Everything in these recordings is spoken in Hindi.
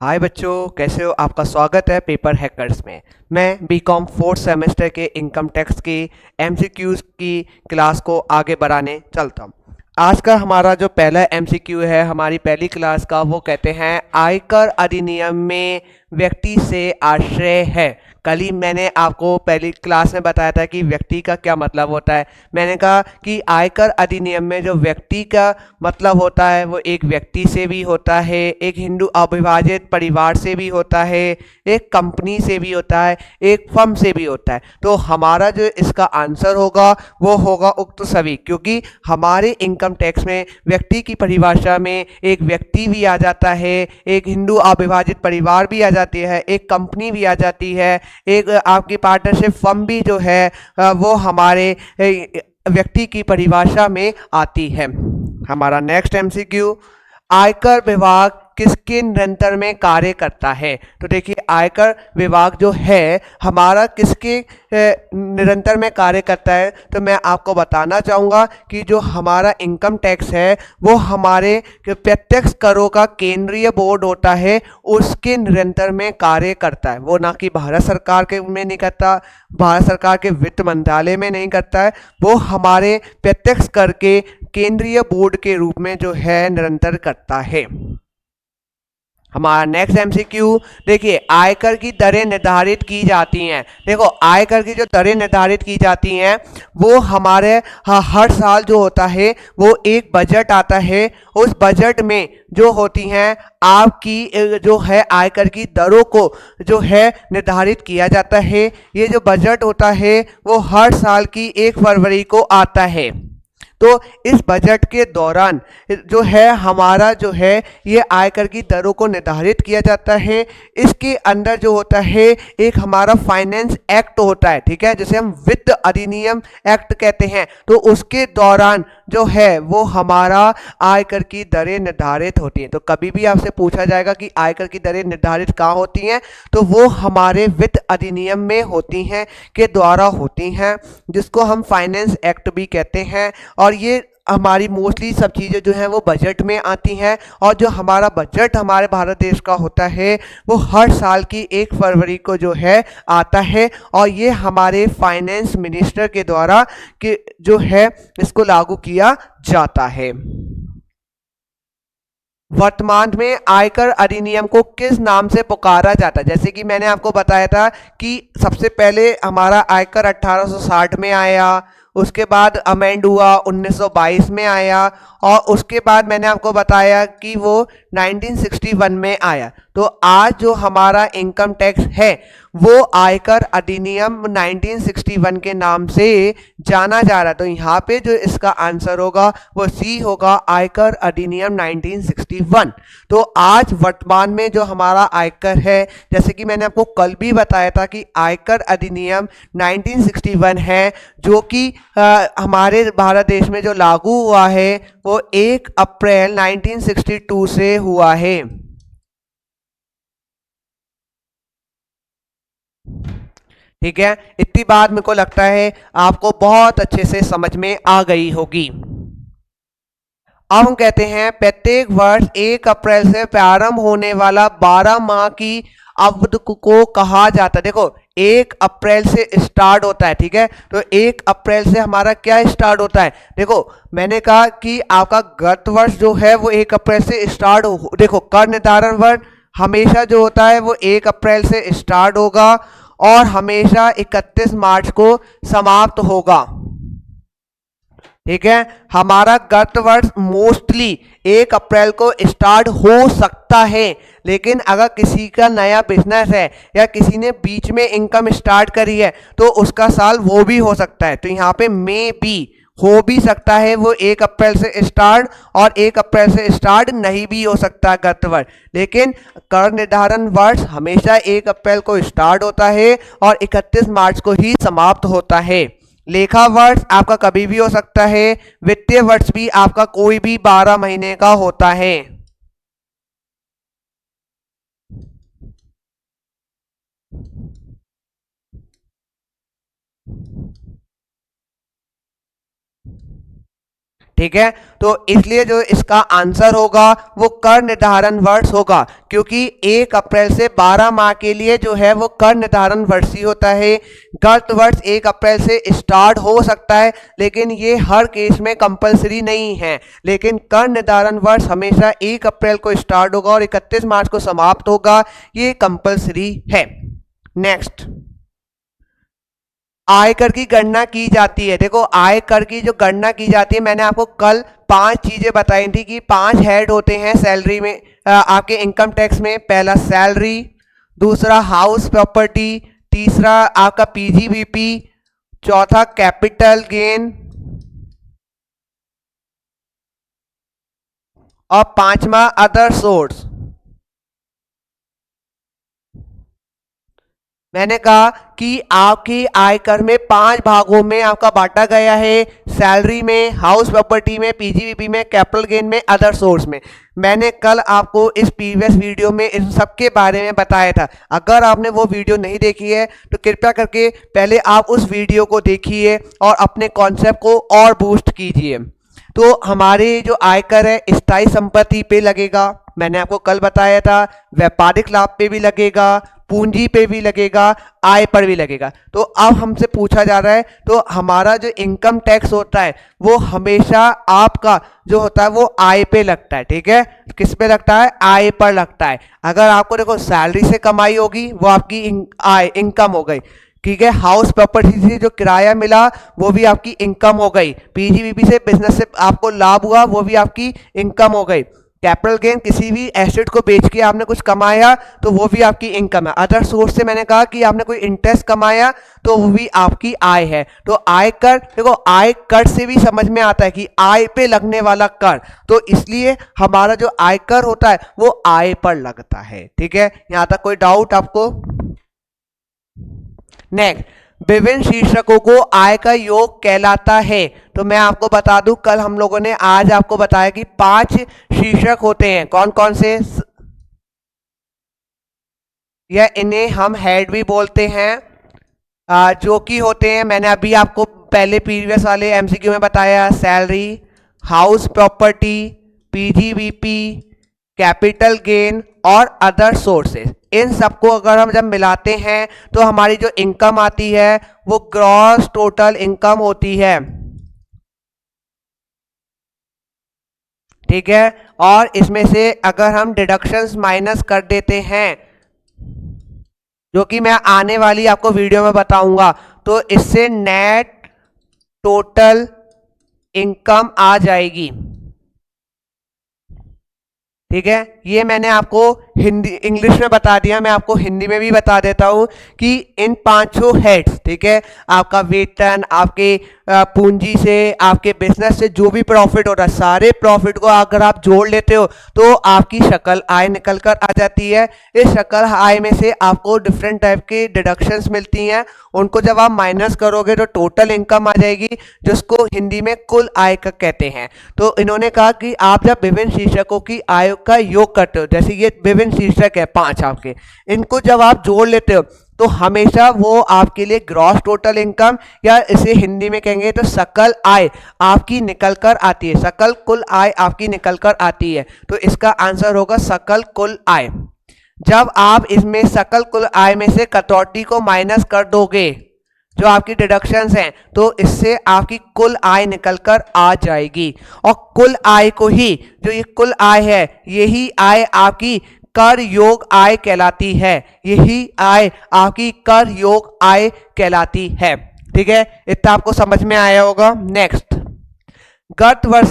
हाय बच्चों, कैसे हो? आपका स्वागत है पेपर हैकर्स में। मैं बीकॉम फोर्थ सेमेस्टर के इनकम टैक्स की एमसीक्यूज की क्लास को आगे बढ़ाने चलता हूँ। आज का हमारा जो पहला एमसीक्यू है हमारी पहली क्लास का, वो कहते हैं आयकर अधिनियम में व्यक्ति से आश्रय है। कल ही मैंने आपको पहली क्लास में बताया था कि व्यक्ति का क्या मतलब होता है। मैंने कहा कि आयकर अधिनियम में जो व्यक्ति का मतलब होता है वो एक व्यक्ति से भी होता है, एक हिंदू अविभाजित परिवार से भी होता है, एक कंपनी से भी होता है, एक फर्म से भी होता है। तो हमारा जो इसका आंसर होगा वो होगा उक्त सभी, क्योंकि हमारे इनकम टैक्स में व्यक्ति की परिभाषा में एक व्यक्ति भी आ जाता है, एक हिंदू अविभाजित परिवार भी आ जाती है, एक कंपनी भी आ जाती है, एक आपकी पार्टनरशिप फर्म भी जो है वो हमारे व्यक्ति की परिभाषा में आती है। हमारा नेक्स्ट एमसीक्यू, आयकर विभाग किसके निरंतर में कार्य करता है? तो देखिए, आयकर विभाग जो है हमारा किसके निरंतर में कार्य करता है, तो मैं आपको बताना चाहूँगा कि जो हमारा इनकम टैक्स है वो हमारे प्रत्यक्ष करों का केंद्रीय बोर्ड होता है, उसके निरंतर में कार्य करता है। वो ना कि भारत सरकार के में नहीं करता, भारत सरकार के वित्त मंत्रालय में नहीं करता है, वो हमारे प्रत्यक्ष कर के केंद्रीय बोर्ड के रूप में जो है निरंतर करता है। हमारा नेक्स्ट एमसीक्यू, देखिए आयकर की दरें निर्धारित की जाती हैं। देखो, आयकर की जो दरें निर्धारित की जाती हैं वो हमारे हर साल जो होता है वो एक बजट आता है। उस बजट में जो होती हैं आपकी जो है आयकर की दरों को जो है निर्धारित किया जाता है। ये जो बजट होता है वो हर साल की 1 फरवरी को आता है। तो इस बजट के दौरान जो है हमारा जो है ये आयकर की दरों को निर्धारित किया जाता है। इसके अंदर जो होता है एक हमारा फाइनेंस एक्ट होता है, ठीक है, जिसे हम वित्त अधिनियम एक्ट कहते हैं। तो उसके दौरान जो है वो हमारा आयकर की दरें निर्धारित होती हैं। तो कभी भी आपसे पूछा जाएगा कि आयकर की दरें निर्धारित कहाँ होती हैं, तो वो हमारे वित्त अधिनियम में होती हैं, के द्वारा होती हैं, जिसको हम फाइनेंस एक्ट भी कहते हैं। और ये हमारी मोस्टली सब चीज़ें जो हैं वो बजट में आती हैं। और जो हमारा बजट हमारे भारत देश का होता है वो हर साल की 1 फरवरी को जो है आता है। और ये हमारे फाइनेंस मिनिस्टर के द्वारा कि जो है इसको लागू किया जाता है। वर्तमान में आयकर अधिनियम को किस नाम से पुकारा जाता है? जैसे कि मैंने आपको बताया था कि सबसे पहले हमारा आयकर 1860 में आया, उसके बाद अमेंड हुआ 1922 में आया, और उसके बाद मैंने आपको बताया कि वो 1961 में आया। तो आज जो हमारा इनकम टैक्स है वो आयकर अधिनियम 1961 के नाम से जाना जा रहा है। तो यहाँ पे जो इसका आंसर होगा वो सी होगा, आयकर अधिनियम 1961। तो आज वर्तमान में जो हमारा आयकर है, जैसे कि मैंने आपको कल भी बताया था कि आयकर अधिनियम 1961 है, जो कि हमारे भारत देश में जो लागू हुआ है वो 1 अप्रैल 1962 से हुआ है। ठीक है, इतनी बात मेरे को लगता है आपको बहुत अच्छे से समझ में आ गई होगी। अब हम कहते हैं प्रत्येक वर्ष 1 अप्रैल से प्रारंभ होने वाला 12 माह की अवधि को कहा जाता है। देखो, 1 अप्रैल से स्टार्ट होता है, ठीक है, तो 1 अप्रैल से हमारा क्या स्टार्ट होता है? देखो, मैंने कहा कि आपका गत वर्ष जो है वो 1 अप्रैल से स्टार्ट हो। देखो, कर निर्धारण वर्ष हमेशा जो होता है वो 1 अप्रैल से स्टार्ट होगा और हमेशा 31 मार्च को समाप्त होगा। ठीक है, हमारा गत वर्ष मोस्टली 1 अप्रैल को स्टार्ट हो सकता है, लेकिन अगर किसी का नया बिजनेस है या किसी ने बीच में इनकम स्टार्ट करी है तो उसका साल वो भी हो सकता है। तो यहाँ पे मे बी हो भी सकता है वो 1 अप्रैल से स्टार्ट, और 1 अप्रैल से स्टार्ट नहीं भी हो सकता गत वर्ष। लेकिन कर निर्धारण वर्ष हमेशा 1 अप्रैल को स्टार्ट होता है और 31 मार्च को ही समाप्त होता है। लेखा वर्ष आपका कभी भी हो सकता है, वित्तीय वर्ष भी आपका कोई भी 12 महीने का होता है। ठीक है। तो इसलिए जो इसका आंसर होगा वो कर निर्धारण वर्ष होगा, क्योंकि 1 अप्रैल से 12 माह के लिए जो है वो कर निर्धारण वर्ष ही होता है। गत वर्ष 1 अप्रैल से स्टार्ट हो सकता है, लेकिन ये हर केस में कंपलसरी नहीं है। लेकिन कर निर्धारण वर्ष हमेशा 1 अप्रैल को स्टार्ट होगा और 31 मार्च को समाप्त होगा, ये कंपलसरी है। नेक्स्ट, आयकर की गणना की जाती है। देखो, आयकर की जो गणना की जाती है, मैंने आपको कल 5 चीजें बताई थी कि 5 हेड होते हैं सैलरी में, आपके इनकम टैक्स में। पहला सैलरी, दूसरा हाउस प्रॉपर्टी, तीसरा आपका पीजीबीपी, चौथा कैपिटल गेन और पांचवा अदर सोर्स। मैंने कहा कि आपकी आयकर में 5 भागों में आपका बांटा गया है, सैलरी में, हाउस प्रॉपर्टी में, पीजीबीपी में, कैपिटल गेन में, अदर सोर्स में। मैंने कल आपको इस प्रीवियस वीडियो में इन सब के बारे में बताया था। अगर आपने वो वीडियो नहीं देखी है तो कृपया करके पहले आप उस वीडियो को देखिए और अपने कॉन्सेप्ट को और बूस्ट कीजिए। तो हमारे जो आयकर है स्थायी संपत्ति पे लगेगा, मैंने आपको कल बताया था, व्यापारिक लाभ पे भी लगेगा, पूंजी पे भी लगेगा, आय पर भी लगेगा। तो अब हमसे पूछा जा रहा है, तो हमारा जो इनकम टैक्स होता है वो हमेशा आपका जो होता है वो आय पे लगता है। ठीक है, किस पे लगता है? आय पर लगता है। अगर आपको देखो सैलरी से कमाई होगी वो आपकी आय इनकम हो गई। ठीक है, हाउस प्रॉपर्टी से जो किराया मिला वो भी आपकी इनकम हो गई। पीजीबीपी से, बिजनेस से आपको लाभ हुआ, वो भी आपकी इनकम हो गई। कैपिटल गेन, किसी भी एसेट को बेच के आपने कुछ कमाया तो वो भी आपकी इनकम है। अदर सोर्स से मैंने कहा कि आपने कोई इंटरेस्ट कमाया तो वो भी आपकी आय है। तो आय कर, देखो आय कर से भी समझ में आता है कि आय पे लगने वाला कर, तो इसलिए हमारा जो आयकर होता है वो आय पर लगता है। ठीक है, यहां तक कोई डाउट आपको? नेक्स्ट, विभिन्न शीर्षकों को आय का योग कहलाता है। तो मैं आपको बता दूं, कल हम लोगों ने आज आपको बताया कि 5 शीर्षक होते हैं। कौन कौन से? या इन्हें हम हेड भी बोलते हैं, जो कि होते हैं, मैंने अभी आपको पहले प्रीवियस वाले एमसीक्यू में बताया, salary, house property, PGBP, capital gain और अदर सोर्सेस। इन सबको अगर हम जब मिलाते हैं तो हमारी जो इनकम आती है वो ग्रॉस टोटल इनकम होती है। ठीक है, और इसमें से अगर हम डिडक्शंस माइनस कर देते हैं, जो कि मैं आने वाली आपको वीडियो में बताऊंगा, तो इससे नेट टोटल इनकम आ जाएगी। ठीक है, ये मैंने आपको हिंदी इंग्लिश में बता दिया, मैं आपको हिंदी में भी बता देता हूं कि इन 5 हेड्स, ठीक है, आपका वेतन, आपके पूंजी से, आपके बिजनेस से जो भी प्रॉफिट हो रहा है, सारे प्रॉफिट को अगर आप जोड़ लेते हो तो आपकी शकल आय निकल कर आ जाती है। इस शकल आय में से आपको डिफरेंट टाइप के डिडक्शंस मिलती हैं, उनको जब आप माइनस करोगे तो टोटल इनकम आ जाएगी, जिसको हिंदी में कुल आय का कहते हैं। तो इन्होंने कहा कि आप जब विभिन्न शीर्षकों की आय का योग करते हो, जैसे ये विभिन्न शीर्षक है 5 आपके, इनको जब आप जोड़ लेते हो तो हमेशा वो आपके लिए ग्रॉस टोटल इनकम, या इसे हिंदी में कहेंगे तो सकल आय आपकी निकल कर आती है। सकल कुल आय आपकी निकल कर आती है, तो इसका आंसर होगा सकल कुल आय। जब आप इसमें सकल कुल आय में से कटौती को माइनस कर दोगे, जो आपकी डिडक्शंस हैं, तो इससे आपकी कुल आय निकल कर आ जाएगी। और कुल आय को ही, जो ये कुल आय है, यही आय आपकी कर योग आय कहलाती है। यही आय आपकी कर योग आय कहलाती है। ठीक है, इतना आपको समझ में आया होगा। नेक्स्ट, गत वर्ष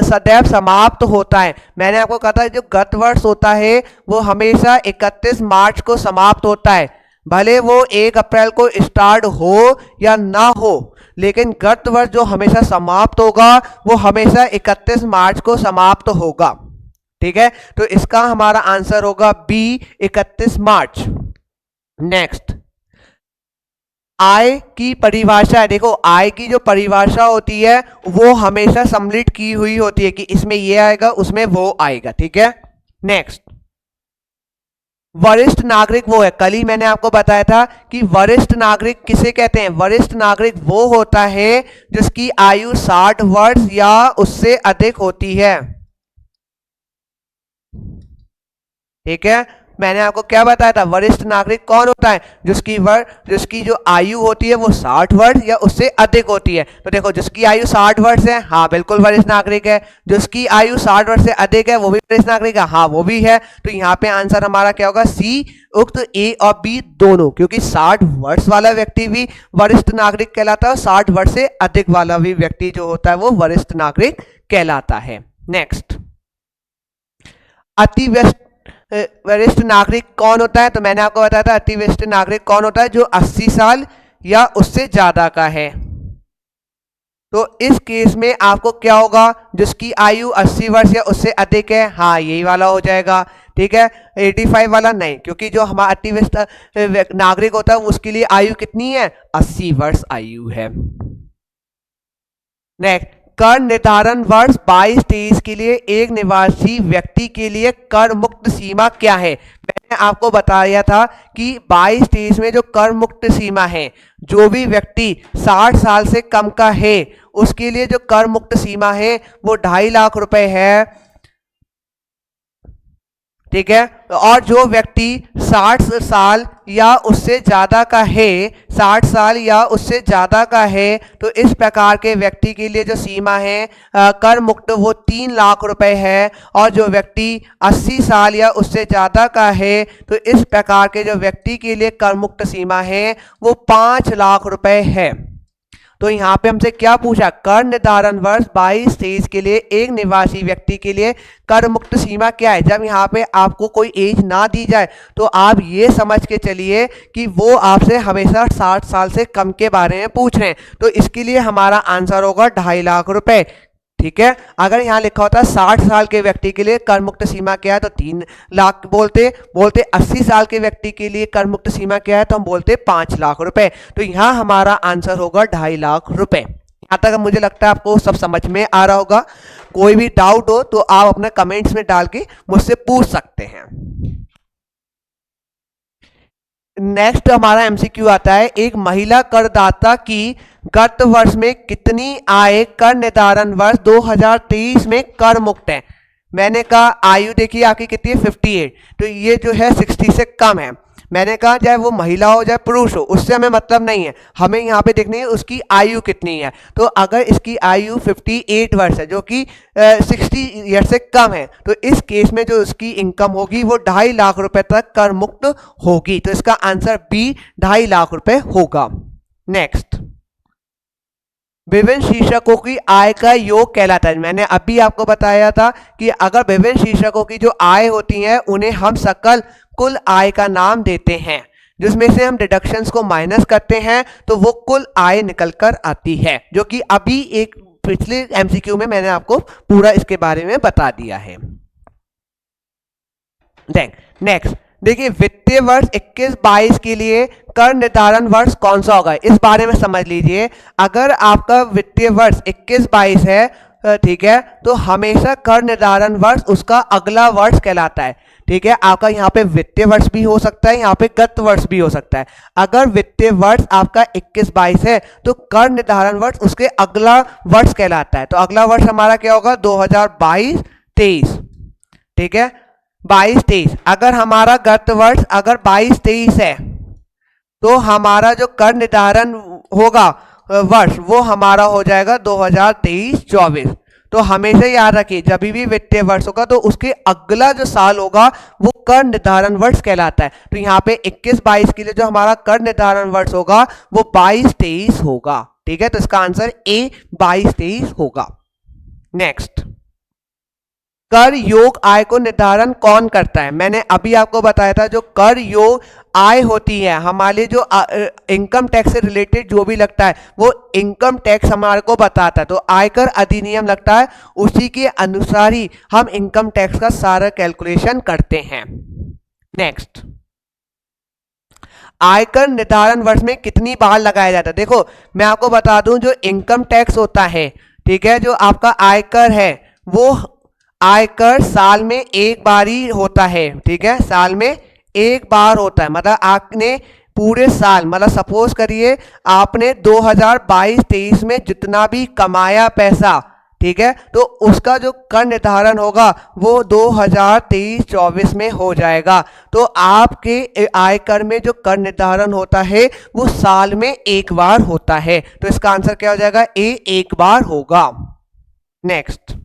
सदैव समाप्त होता है। मैंने आपको कहा था जो गत वर्ष होता है वो हमेशा 31 मार्च को समाप्त होता है, भले वो 1 अप्रैल को स्टार्ट हो या ना हो, लेकिन गत वर्ष जो हमेशा समाप्त होगा वो हमेशा 31 मार्च को समाप्त होगा। ठीक है, तो इसका हमारा आंसर होगा बी, 31 मार्च। नेक्स्ट, आय की परिभाषा। देखो, आय की जो परिभाषा होती है वो हमेशा सम्मिलित की हुई होती है कि इसमें ये आएगा, उसमें वो आएगा। ठीक है, नेक्स्ट, वरिष्ठ नागरिक वो है, कल ही मैंने आपको बताया था कि वरिष्ठ नागरिक किसे कहते हैं। वरिष्ठ नागरिक वो होता है जिसकी आयु 60 वर्ष या उससे अधिक होती है। ठीक है, मैंने आपको क्या बताया था, वरिष्ठ नागरिक कौन होता है, जिसकी जो आयु होती है वो 60 वर्ष या उससे अधिक होती है। तो देखो, जिसकी आयु 60 वर्ष है, हाँ बिल्कुल वरिष्ठ नागरिक है। जिसकी आयु 60 वर्ष से अधिक है वो भी वरिष्ठ नागरिक है, हाँ वो भी है। तो यहाँ पे आंसर हमारा क्या होगा, सी, उक्त ए और बी दोनों, क्योंकि 60 वर्ष वाला व्यक्ति भी वरिष्ठ नागरिक कहलाता है और 60 वर्ष से अधिक वाला भी व्यक्ति जो होता है वो वरिष्ठ नागरिक कहलाता है। नेक्स्ट, अति वरिष्ठ नागरिक कौन होता है, तो मैंने आपको बताया था अति वरिष्ठ नागरिक कौन होता है, जो 80 साल या उससे ज्यादा का है। तो इस केस में आपको क्या होगा, जिसकी आयु 80 वर्ष या उससे अधिक है, हाँ यही वाला हो जाएगा। ठीक है, 85 वाला नहीं, क्योंकि जो हमारा अति वरिष्ठ नागरिक होता है उसके लिए आयु कितनी है, 80 वर्ष आयु है। नेक्स्ट, कर निर्धारण वर्ष 22-23 के लिए एक निवासी व्यक्ति के लिए कर मुक्त सीमा क्या है। मैंने आपको बताया था कि 22-23 में जो कर मुक्त सीमा है, जो भी व्यक्ति 60 साल से कम का है उसके लिए जो कर मुक्त सीमा है वो 2.5 लाख रुपए है। ठीक है, और जो व्यक्ति 60 साल या उससे ज्यादा का है, 60 साल या उससे ज्यादा का है, तो इस प्रकार के व्यक्ति के लिए जो सीमा है कर मुक्त वो 3 लाख रुपए है। और जो व्यक्ति 80 साल या उससे ज्यादा का है, तो इस प्रकार के जो व्यक्ति के लिए कर मुक्त सीमा है वो 5 लाख रुपए है। तो यहाँ पे हमसे क्या पूछा, कर निर्धारण वर्ष 22-23 के लिए एक निवासी व्यक्ति के लिए कर मुक्त सीमा क्या है। जब यहाँ पे आपको कोई एज ना दी जाए तो आप ये समझ के चलिए कि वो आपसे हमेशा 60 साल से कम के बारे में पूछ रहे हैं। तो इसके लिए हमारा आंसर होगा 2.5 लाख रुपए। ठीक है, अगर यहाँ लिखा होता है 60 साल के व्यक्ति के लिए कर मुक्त सीमा क्या है तो 3 लाख बोलते। 80 साल के व्यक्ति के लिए कर मुक्त सीमा क्या है तो हम बोलते 5 लाख रुपए। तो यहाँ हमारा आंसर होगा 2.5 लाख रुपए। यहाँ तक मुझे लगता है आपको सब समझ में आ रहा होगा। कोई भी डाउट हो तो आप अपने कमेंट्स में डाल के मुझसे पूछ सकते हैं। नेक्स्ट हमारा एमसीक्यू आता है, एक महिला करदाता की गत वर्ष में कितनी आय कर निर्धारण वर्ष 2023 में कर मुक्त है। मैंने कहा आयु देखिए आपकी कितनी है 58, तो ये जो है 60 से कम है। मैंने कहा चाहे वो महिला हो चाहे पुरुष हो उससे हमें मतलब नहीं है, हमें यहाँ पे देखनी है उसकी आयु कितनी है। तो अगर इसकी आयु 58 वर्ष है जो कि 60 ईयर से कम है, तो इस केस में जो उसकी इनकम होगी वो 2.5 लाख रुपए तक कर मुक्त होगी। तो इसका आंसर बी 2.5 लाख रुपए होगा। नेक्स्ट, विभिन्न शीर्षकों की आय का योग कहलाता है। मैंने अभी आपको बताया था कि अगर विभिन्न शीर्षकों की जो आय होती है उन्हें हम सकल कुल आय का नाम देते हैं, जिसमें से हम डिडक्शंस को माइनस करते हैं तो वो कुल आय निकल कर आती है, जो कि अभी एक पिछले एमसीक्यू में मैंने आपको पूरा इसके बारे में बता दिया है। नेक्स्ट देखिए, वित्तीय वर्ष 21-22 के लिए कर निर्धारण वर्ष कौन सा होगा, इस बारे में समझ लीजिए। अगर आपका वित्तीय वर्ष 21-22 है, ठीक है, तो हमेशा कर निर्धारण वर्ष उसका अगला वर्ष कहलाता है। ठीक है, आपका यहाँ पे वित्तीय वर्ष भी हो सकता है, यहाँ पे गत वर्ष भी हो सकता है। अगर वित्तीय वर्ष आपका 21-22 है तो कर निर्धारण वर्ष उसके अगला वर्ष कहलाता है। तो अगला वर्ष हमारा क्या होगा, 2022-23। ठीक है, 22-23। अगर हमारा गत वर्ष अगर 22-23 है तो हमारा जो कर निर्धारण होगा वर्ष वो हमारा हो जाएगा 2023-24। तो हमेशा याद रखिए, जब भी वित्तीय वर्ष होगा तो उसके अगला जो साल होगा वो कर निर्धारण वर्ष कहलाता है। तो यहाँ पे 21-22 के लिए जो हमारा कर निर्धारण वर्ष होगा वो 22-23 होगा। ठीक है, तो इसका आंसर ए 22-23 होगा। नेक्स्ट, कर योग आय को निर्धारण कौन करता है। मैंने अभी आपको बताया था जो कर योग आय होती है हमारे जो इनकम टैक्स से रिलेटेड जो भी लगता है वो इनकम टैक्स हमारे को बताता है। तो आयकर अधिनियम लगता है, उसी के अनुसार ही हम इनकम टैक्स का सारा कैलकुलेशन करते हैं। नेक्स्ट, आयकर निर्धारण वर्ष में कितनी बार लगाया जाता है। देखो मैं आपको बता दूं, जो इनकम टैक्स होता है, ठीक है, जो आपका आयकर है वो आयकर साल में एक बार ही होता है। ठीक है, साल में एक बार होता है, मतलब आपने पूरे साल, मतलब सपोज करिए आपने 2022-23 में जितना भी कमाया पैसा, ठीक है, तो उसका जो कर निर्धारण होगा वो 2023-24 में हो जाएगा। तो आपके आयकर में जो कर निर्धारण होता है वो साल में एक बार होता है। तो इसका आंसर क्या हो जाएगा? ए, एक बार होगा। नेक्स्ट,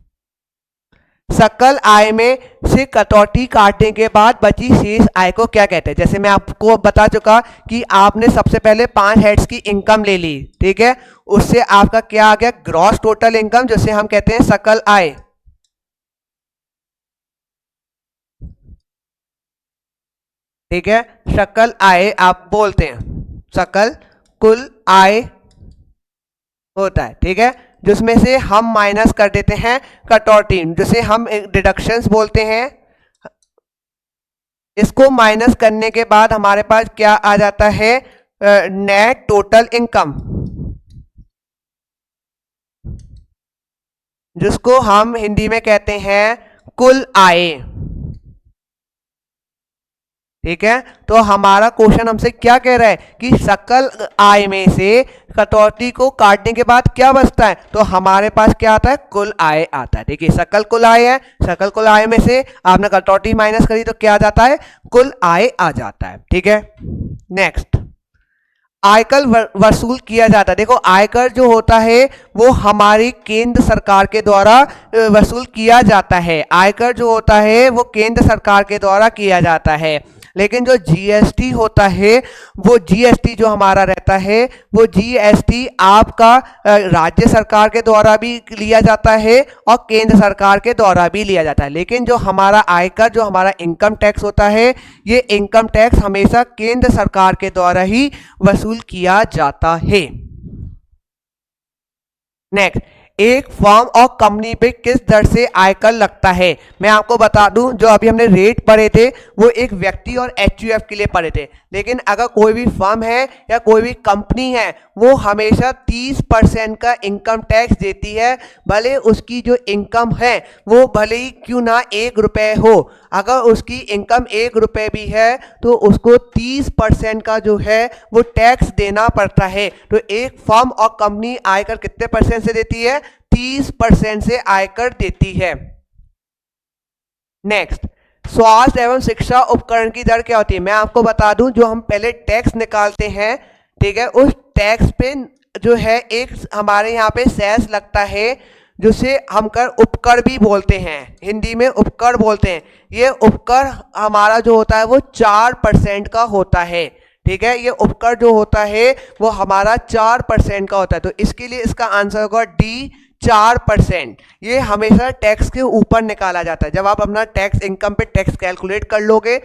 सकल आय में से कटौती काटने के बाद बची शेष आय को क्या कहते हैं? जैसे मैं आपको बता चुका कि आपने सबसे पहले 5 हेड्स की इनकम ले ली, ठीक है, उससे आपका क्या आ गया? ग्रॉस टोटल इनकम, जिसे हम कहते हैं सकल आय। ठीक है, सकल आय आप बोलते हैं, सकल कुल आय होता है, ठीक है, जिसमें से हम माइनस कर देते हैं कटौती, जिसे हम डिडक्शंस बोलते हैं। इसको माइनस करने के बाद हमारे पास क्या आ जाता है? नेट टोटल इनकम, जिसको हम हिंदी में कहते हैं कुल आय। ठीक है, तो हमारा क्वेश्चन हमसे क्या कह रहा है कि सकल आय में से कटौती को काटने के बाद क्या बचता है? तो हमारे पास क्या आता है? कुल आय आता है। देखिए, सकल कुल आय है, सकल कुल आय में से आपने कटौती माइनस करी तो क्या आ जाता है? कुल आय आ जाता है। ठीक है, नेक्स्ट, आयकर वसूल किया जाता है। देखो, आयकर जो होता है वो हमारी केंद्र सरकार के द्वारा वसूल किया जाता है। आयकर जो होता है वो केंद्र सरकार के द्वारा किया जाता है, लेकिन जो जीएसटी होता है, वो जीएसटी जो हमारा रहता है, वो जीएसटी आपका राज्य सरकार के द्वारा भी लिया जाता है और केंद्र सरकार के द्वारा भी लिया जाता है। लेकिन जो हमारा आयकर, जो हमारा इनकम टैक्स होता है, ये इनकम टैक्स हमेशा केंद्र सरकार के द्वारा ही वसूल किया जाता है। नेक्स्ट, एक फर्म और कंपनी पे किस दर से आयकर लगता है? मैं आपको बता दूं, जो अभी हमने रेट पढ़े थे वो एक व्यक्ति और एचयूएफ के लिए पढ़े थे, लेकिन अगर कोई भी फर्म है या कोई भी कंपनी है, वो हमेशा 30% का इनकम टैक्स देती है, भले उसकी जो इनकम है वो भले ही क्यों ना 1 रुपये हो। अगर उसकी इनकम 1 रुपये भी है तो उसको 30% का जो है वो टैक्स देना पड़ता है। तो एक फर्म और कंपनी आयकर कितने परसेंट से देती है? 30% से आयकर देती है। नेक्स्ट, स्वास्थ्य एवं शिक्षा उपकरण की दर क्या होती है? मैं आपको बता दूं, जो हम पहले टैक्स निकालते हैं, ठीक है, उस टैक्स पे जो है एक हमारे यहाँ पे सेस लगता है, जिसे हम कर उपकर भी बोलते हैं, हिंदी में उपकर बोलते हैं। ये उपकर हमारा जो होता है वो 4% का होता है। ठीक है, ये उपकर जो होता है वो हमारा 4% का होता है। तो इसके लिए इसका आंसर होगा डी, 4%। ये हमेशा टैक्स के ऊपर निकाला जाता है। जब आप अपना टैक्स, इनकम पे टैक्स कैलकुलेट कर लोगे,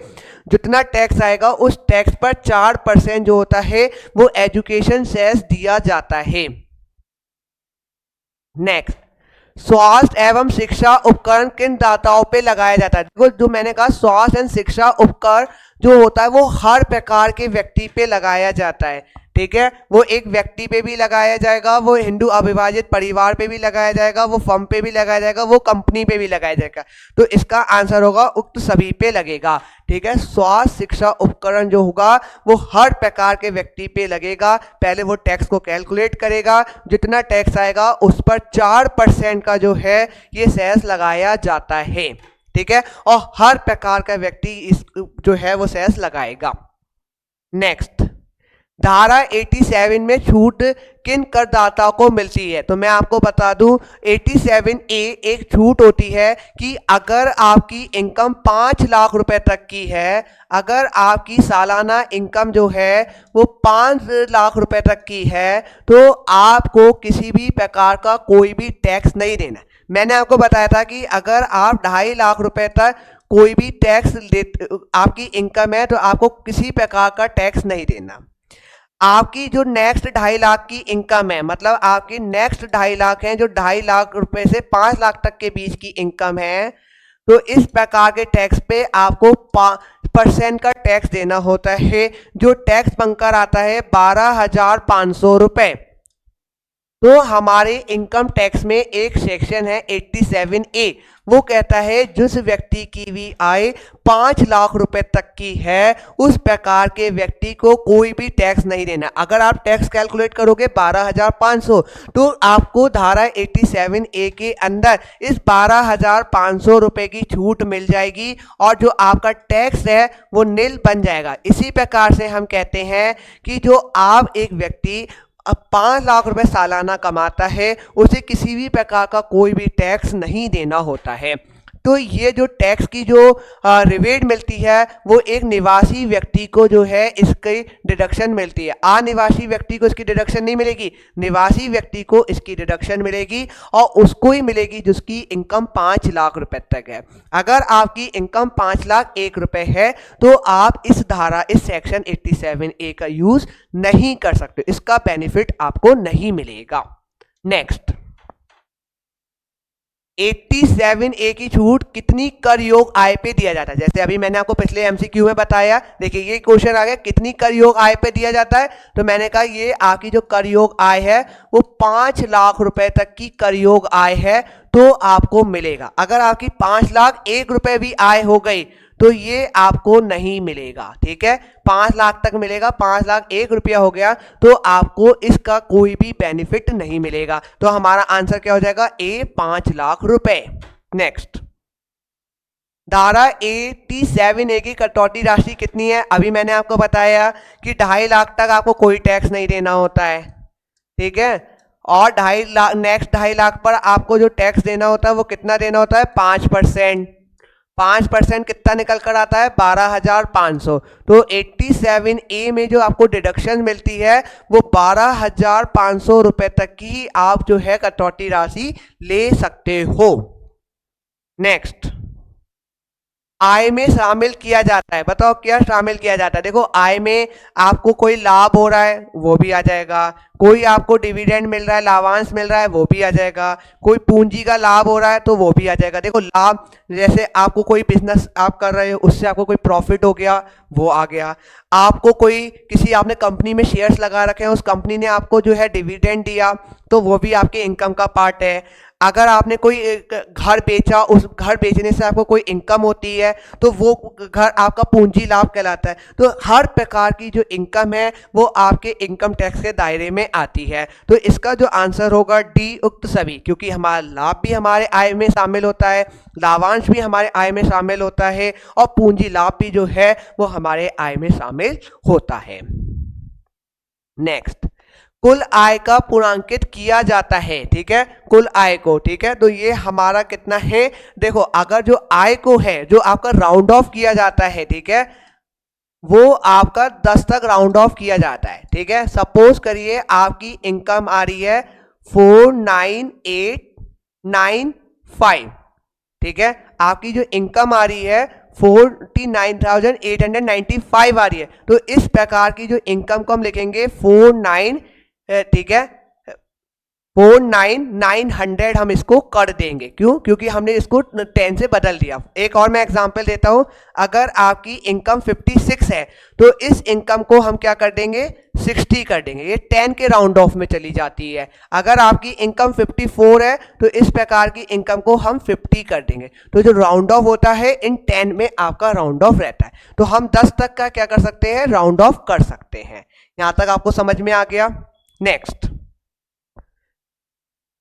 जितना टैक्स आएगा उस टैक्स पर 4% जो होता है वो एजुकेशन सेस दिया जाता है। नेक्स्ट, स्वास्थ्य एवं शिक्षा उपकरण किन दाताओं पे लगाया जाता है? देखो, जो मैंने कहा स्वास्थ्य एवं शिक्षा उपकरण जो होता है वो हर प्रकार के व्यक्ति पे लगाया जाता है। ठीक है, वो एक व्यक्ति पे भी लगाया जाएगा, वो हिंदू अविभाजित परिवार पे भी लगाया जाएगा, वो फर्म पे भी लगाया जाएगा, वो कंपनी पे भी लगाया जाएगा। तो इसका आंसर होगा उक्त सभी पे लगेगा। ठीक है, स्वास्थ्य शिक्षा उपकरण जो होगा वो हर प्रकार के व्यक्ति पे लगेगा। पहले वो टैक्स को कैलकुलेट करेगा, जितना टैक्स आएगा उस पर 4% का जो है ये सेस लगाया जाता है। ठीक है, और हर प्रकार का व्यक्ति इस जो है वो सेस लगाएगा। नेक्स्ट, धारा 87 में छूट किन करदाताओं को मिलती है? तो मैं आपको बता दूं, 87A एक छूट होती है कि अगर आपकी इनकम 5 लाख रुपए तक की है, अगर आपकी सालाना इनकम जो है वो 5 लाख रुपए तक की है, तो आपको किसी भी प्रकार का कोई भी टैक्स नहीं देना। मैंने आपको बताया था कि अगर आप 2.5 लाख रुपए तक कोई भी टैक्स आपकी इनकम है तो आपको किसी प्रकार का टैक्स नहीं देना। आपकी जो नेक्स्ट 2.5 लाख की इनकम है, मतलब आपकी नेक्स्ट 2.5 लाख है, जो 2.5 लाख रुपए से 5 लाख तक के बीच की इनकम है, तो इस प्रकार के टैक्स पे आपको 5% का टैक्स देना होता है, जो टैक्स बनकर आता है 12,500 रुपए। तो हमारे इनकम टैक्स में एक सेक्शन है 87A, वो कहता है जिस व्यक्ति की भी आय 5 लाख रुपए तक की है उस प्रकार के व्यक्ति को कोई भी टैक्स नहीं देना। अगर आप टैक्स कैलकुलेट करोगे 12,500, तो आपको धारा 87A के अंदर इस 12,500 रुपए की छूट मिल जाएगी और जो आपका टैक्स है वो नील बन जाएगा। इसी प्रकार से हम कहते हैं कि जो आप एक व्यक्ति अब 5 लाख रुपए सालाना कमाता है उसे किसी भी प्रकार का कोई भी टैक्स नहीं देना होता है। तो ये जो टैक्स की जो रिबेट मिलती है वो एक निवासी व्यक्ति को जो है इसकी डिडक्शन मिलती है। अनिवासी व्यक्ति को इसकी डिडक्शन नहीं मिलेगी, निवासी व्यक्ति को इसकी डिडक्शन मिलेगी और उसको ही मिलेगी जिसकी इनकम 5 लाख रुपए तक है। अगर आपकी इनकम 5 लाख 1 रुपए है तो आप इस धारा इस सेक्शन 87A का यूज नहीं कर सकते, इसका बेनिफिट आपको नहीं मिलेगा। नेक्स्ट 87A की छूट कितनी कर योग आय पे दिया जाता है। जैसे अभी मैंने आपको पिछले एमसीक्यू में बताया, देखिए ये क्वेश्चन आ गया कितनी कर योग आय पे दिया जाता है, तो मैंने कहा ये आपकी जो कर योग आय है वो 5 लाख रुपए तक की कर योग आय है तो आपको मिलेगा। अगर आपकी 5 लाख 1 रुपए भी आय हो गई तो ये आपको नहीं मिलेगा, ठीक है। 5 लाख तक मिलेगा, 5 लाख 1 रुपया हो गया तो आपको इसका कोई भी बेनिफिट नहीं मिलेगा। तो हमारा आंसर क्या हो जाएगा, ए 5 लाख रुपए। नेक्स्ट धारा 87A की कटौती राशि कितनी है। अभी मैंने आपको बताया कि 2.5 लाख तक आपको कोई टैक्स नहीं देना होता है, ठीक है। और 2.5 लाख नेक्स्ट 2.5 लाख पर आपको जो टैक्स देना होता है वो कितना देना होता है, 5%। 5% कितना निकल कर आता है, 12,500। तो 87A में जो आपको डिडक्शन मिलती है वो 12,500 रुपए तक की आप जो है कटौती राशि ले सकते हो। नेक्स्ट आय में शामिल किया जाता है, बताओ क्या शामिल किया जाता है। देखो आय में आपको कोई लाभ हो रहा है वो भी आ जाएगा, कोई आपको डिविडेंड मिल रहा है, लाभांश मिल रहा है वो भी आ जाएगा, कोई पूंजी का लाभ हो रहा है तो वो भी आ जाएगा। देखो लाभ जैसे आपको कोई बिजनेस आप कर रहे हो उससे आपको कोई प्रॉफिट हो गया वो आ गया, आपको कोई किसी आपने कंपनी में शेयर्स लगा रखे हैं उस कंपनी ने आपको जो है डिविडेंड दिया तो वो भी आपके इनकम का पार्ट है। अगर आपने कोई घर बेचा, उस घर बेचने से आपको कोई इनकम होती है तो वो घर आपका पूंजी लाभ कहलाता है। तो हर प्रकार की जो इनकम है वो आपके इनकम टैक्स के दायरे में आती है। तो इसका जो आंसर होगा डी उक्त सभी, क्योंकि हमारा लाभ भी हमारे आय में शामिल होता है, लाभांश भी हमारे आय में शामिल होता है और पूंजी लाभ भी जो है वो हमारे आय में शामिल होता है। नेक्स्ट कुल आय का पूर्णांकित किया जाता है, ठीक है, कुल आय को, ठीक है। तो ये हमारा कितना है, देखो अगर जो आय को है जो आपका राउंड ऑफ किया जाता है, ठीक है, वो आपका 10 तक राउंड ऑफ किया जाता है, ठीक है। सपोज करिए आपकी इनकम आ रही है 49895, ठीक है, आपकी जो इनकम आ रही है 49,895 आ रही है। तो इस प्रकार की जो इनकम को हम लिखेंगे 49, ठीक है, 49,900 हम इसको कर देंगे। क्यों, क्योंकि हमने इसको 10 से बदल दिया। एक और मैं एग्जांपल देता हूं, अगर आपकी इनकम 56 है तो इस इनकम को हम क्या कर देंगे, 60 कर देंगे। ये 10 के राउंड ऑफ में चली जाती है। अगर आपकी इनकम 54 है तो इस प्रकार की इनकम को हम 50 कर देंगे। तो जो राउंड ऑफ होता है इन 10 में आपका राउंड ऑफ रहता है। तो हम 10 तक का क्या कर सकते हैं, राउंड ऑफ कर सकते हैं। यहां तक आपको समझ में आ गया। नेक्स्ट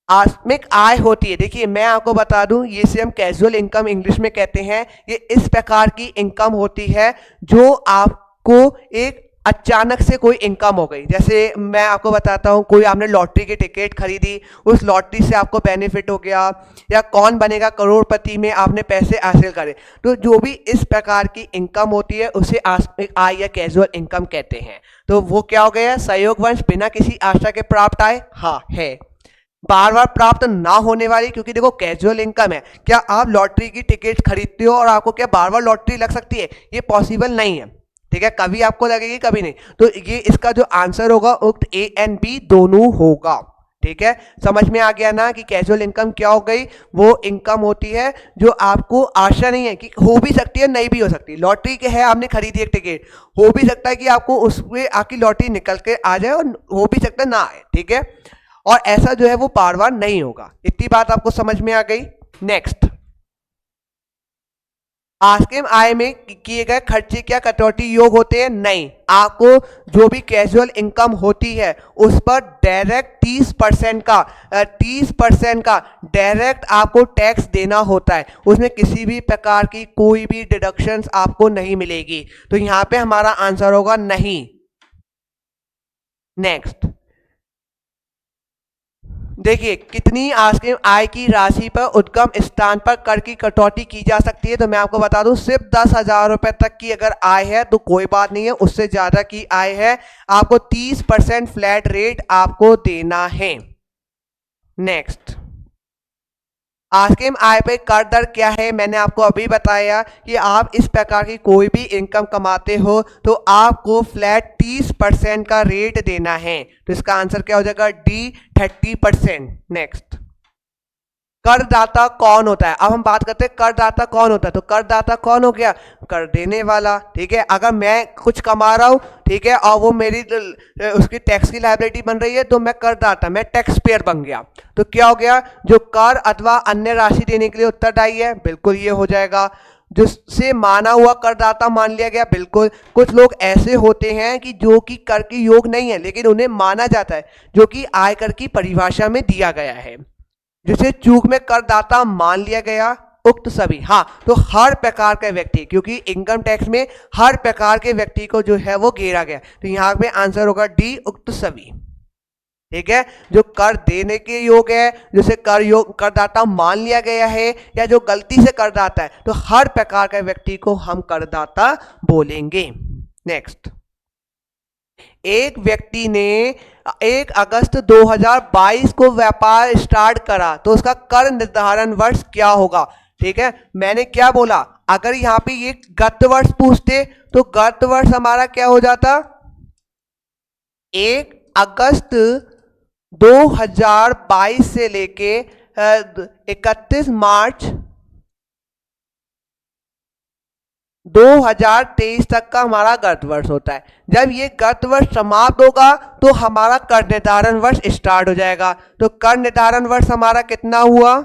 आकस्मिक आय होती है, देखिए मैं आपको बता दूं ये से हम कैजुअल इनकम इंग्लिश में कहते हैं। ये इस प्रकार की इनकम होती है जो आपको एक अचानक से कोई इनकम हो गई। जैसे मैं आपको बताता हूं, कोई आपने लॉटरी की टिकट खरीदी, उस लॉटरी से आपको बेनिफिट हो गया, या कौन बनेगा करोड़पति में आपने पैसे हासिल करे। तो जो भी इस प्रकार की इनकम होती है उसे आकस्मिक आय या कैजुअल इनकम कहते हैं। तो वो क्या हो गया, संयोगवश बिना किसी आशा के प्राप्त आय, हाँ है, बार बार प्राप्त ना होने वाली, क्योंकि देखो कैजुअल इनकम है। क्या आप लॉटरी की टिकट खरीदते हो और आपको क्या बार बार लॉटरी लग सकती है, ये पॉसिबल नहीं है, ठीक है, कभी आपको लगेगी कभी नहीं। तो ये इसका जो आंसर होगा उक्त ए एंड बी दोनों होगा, ठीक है। समझ में आ गया ना कि कैजुअल इनकम क्या हो गई, वो इनकम होती है जो आपको आशा नहीं है कि हो भी सकती है नहीं भी हो सकती। लॉटरी के है, आपने खरीदी एक टिकट, हो भी सकता है कि आपको उसमें आपकी लॉटरी निकल के आ जाए और हो भी सकता है ना आए, ठीक है। और ऐसा जो है वो बार बार नहीं होगा। इतनी बात आपको समझ में आ गई। नेक्स्ट, आस्किम आय में किए गए खर्चे क्या कटौती योग होते हैं? नहीं। आपको जो भी कैजुअल इनकम होती है उस पर डायरेक्ट 30% का डायरेक्ट आपको टैक्स देना होता है, उसमें किसी भी प्रकार की कोई भी डिडक्शंस आपको नहीं मिलेगी। तो यहां पे हमारा आंसर होगा नहीं। नेक्स्ट देखिए, कितनी आस्किम आय की राशि पर उद्गम स्थान पर कर की कटौती की जा सकती है? तो मैं आपको बता दूं, सिर्फ 10,000 रुपए तक की अगर आय है तो कोई बात नहीं है, उससे ज्यादा की आय है आपको 30% फ्लैट रेट आपको देना है। नेक्स्ट, आस्किम आय पे कर दर क्या है? मैंने आपको अभी बताया कि आप इस प्रकार की कोई भी इनकम कमाते हो तो आपको फ्लैट 30% का रेट देना है। तो इसका आंसर क्या हो जाएगा? डी, 30%। नेक्स्ट, करदाता कौन होता है? अब हम बात करते हैं करदाता कौन होता है। तो करदाता कौन हो गया? कर देने वाला। ठीक है, अगर मैं कुछ कमा रहा हूं, ठीक है, और वो मेरी उसकी टैक्स की लायबिलिटी बन रही है तो मैं करदाता, मैं टैक्स पेयर बन गया। तो क्या हो गया? जो कर अथवा अन्य राशि देने के लिए उत्तरदायी है, बिल्कुल ये हो जाएगा। जिससे माना हुआ करदाता मान लिया गया, बिल्कुल। कुछ लोग ऐसे होते हैं कि जो कि कर के योग नहीं है लेकिन उन्हें माना जाता है, जो कि आयकर की परिभाषा में दिया गया है, जिसे चूक में करदाता मान लिया गया। उक्त सभी, हाँ, तो हर प्रकार का व्यक्ति, क्योंकि इनकम टैक्स में हर प्रकार के व्यक्ति को जो है वो घेरा गया, तो यहां पे आंसर होगा डी, उक्त सभी। ठीक है, जो कर देने के योग है, जिसे कर योग करदाता मान लिया गया है, या जो गलती से करदाता है, तो हर प्रकार का व्यक्ति को हम करदाता बोलेंगे। नेक्स्ट, एक व्यक्ति ने 1 अगस्त 2022 को व्यापार स्टार्ट करा तो उसका कर निर्धारण वर्ष क्या होगा? ठीक है, मैंने क्या बोला, अगर यहां पे ये गत वर्ष पूछते तो गत वर्ष हमारा क्या हो जाता? 1 अगस्त 2022 से लेके 31 मार्च 2023 तक का हमारा गत वर्ष होता है। जब ये गत वर्ष समाप्त होगा तो हमारा कर निर्धारण वर्ष स्टार्ट हो जाएगा। तो कर निर्धारण वर्ष हमारा कितना हुआ?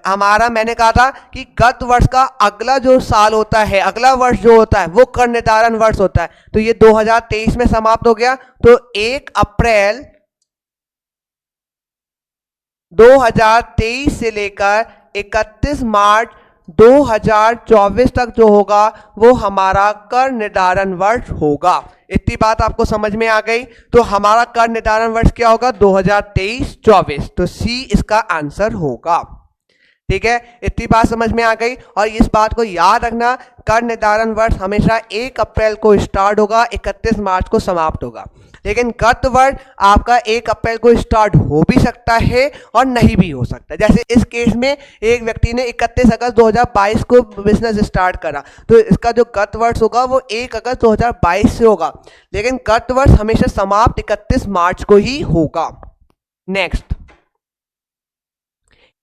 हमारा, मैंने कहा था कि गत वर्ष का अगला जो साल होता है, अगला वर्ष जो होता है वो कर निर्धारण वर्ष होता है। तो ये 2023 में समाप्त हो गया, तो 1 अप्रैल 2023 से लेकर 31 मार्च 2024 तक जो होगा वो हमारा कर निर्धारण वर्ष होगा। इतनी बात आपको समझ में आ गई? तो हमारा कर निर्धारण वर्ष क्या होगा? 2023-24। तो सी इसका आंसर होगा। ठीक है, इतनी बात समझ में आ गई। और इस बात को याद रखना, कर निर्धारण वर्ष हमेशा 1 अप्रैल को स्टार्ट होगा, 31 मार्च को समाप्त होगा। लेकिन गत वर्ष आपका 1 अप्रैल को स्टार्ट हो भी सकता है और नहीं भी हो सकता। जैसे इस केस में एक व्यक्ति ने 31 अगस्त 2022 को बिजनेस स्टार्ट करा, तो इसका जो गत वर्ष होगा वो 1 अगस्त 2022 से होगा, लेकिन गत वर्ष हमेशा समाप्त 31 मार्च को ही होगा। नेक्स्ट,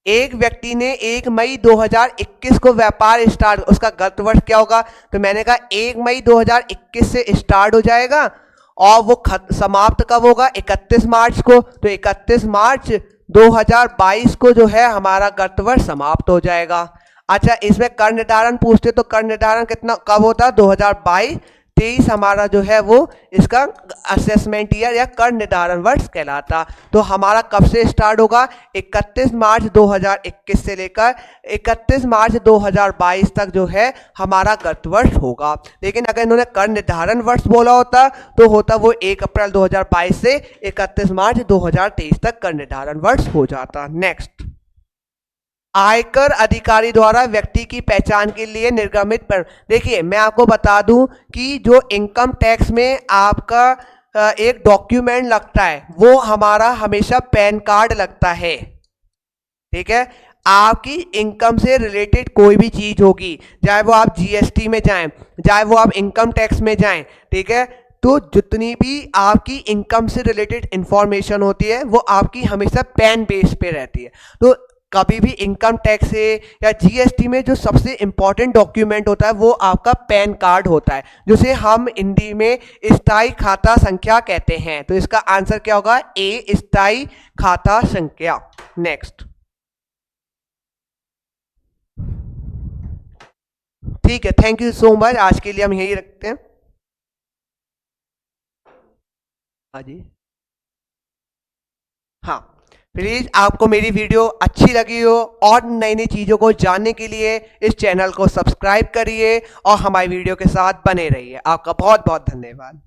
एक व्यक्ति ने 1 मई 2021 को व्यापार स्टार्ट, उसका गत वर्ष क्या होगा? तो मैंने कहा 1 मई 2021 से स्टार्ट हो जाएगा और वो समाप्त कब होगा? 31 मार्च को। तो 31 मार्च 2022 को जो है हमारा गत वर्ष समाप्त हो जाएगा। अच्छा, इसमें कर निर्धारण पूछते तो कर निर्धारण कितना कब होता? 2022-23 हमारा जो है वो इसका असेसमेंट ईयर या कर निर्धारण वर्ष कहलाता। तो हमारा कब से स्टार्ट होगा? 31 मार्च 2021 से लेकर 31 मार्च 2022 तक जो है हमारा गत वर्ष होगा। लेकिन अगर इन्होंने कर निर्धारण वर्ष बोला होता तो होता वो 1 अप्रैल 2022 से 31 मार्च 2023 तक कर निर्धारण वर्ष हो जाता। नेक्स्ट, आयकर अधिकारी द्वारा व्यक्ति की पहचान के लिए निर्गमित पर, देखिए मैं आपको बता दूं कि जो इनकम टैक्स में आपका एक डॉक्यूमेंट लगता है वो हमारा हमेशा पैन कार्ड लगता है। ठीक है, आपकी इनकम से रिलेटेड कोई भी चीज होगी, चाहे वो आप जीएसटी में जाएं, चाहे वो आप इनकम टैक्स में जाएं, ठीक है, तो जितनी भी आपकी इनकम से रिलेटेड इंफॉर्मेशन होती है वो आपकी हमेशा पैन बेस पे रहती है। तो कभी भी इनकम टैक्स से या जीएसटी में जो सबसे इंपॉर्टेंट डॉक्यूमेंट होता है वो आपका पैन कार्ड होता है, जिसे हम हिंदी में स्थायी खाता संख्या कहते हैं। तो इसका आंसर क्या होगा? ए, स्थायी खाता संख्या। नेक्स्ट। ठीक है, थैंक यू सो मच। आज के लिए हम यही रखते हैं। हाँ जी, हाँ, प्लीज आपको मेरी वीडियो अच्छी लगी हो और नई नई चीज़ों को जानने के लिए इस चैनल को सब्सक्राइब करिए और हमारी वीडियो के साथ बने रहिए। आपका बहुत बहुत धन्यवाद।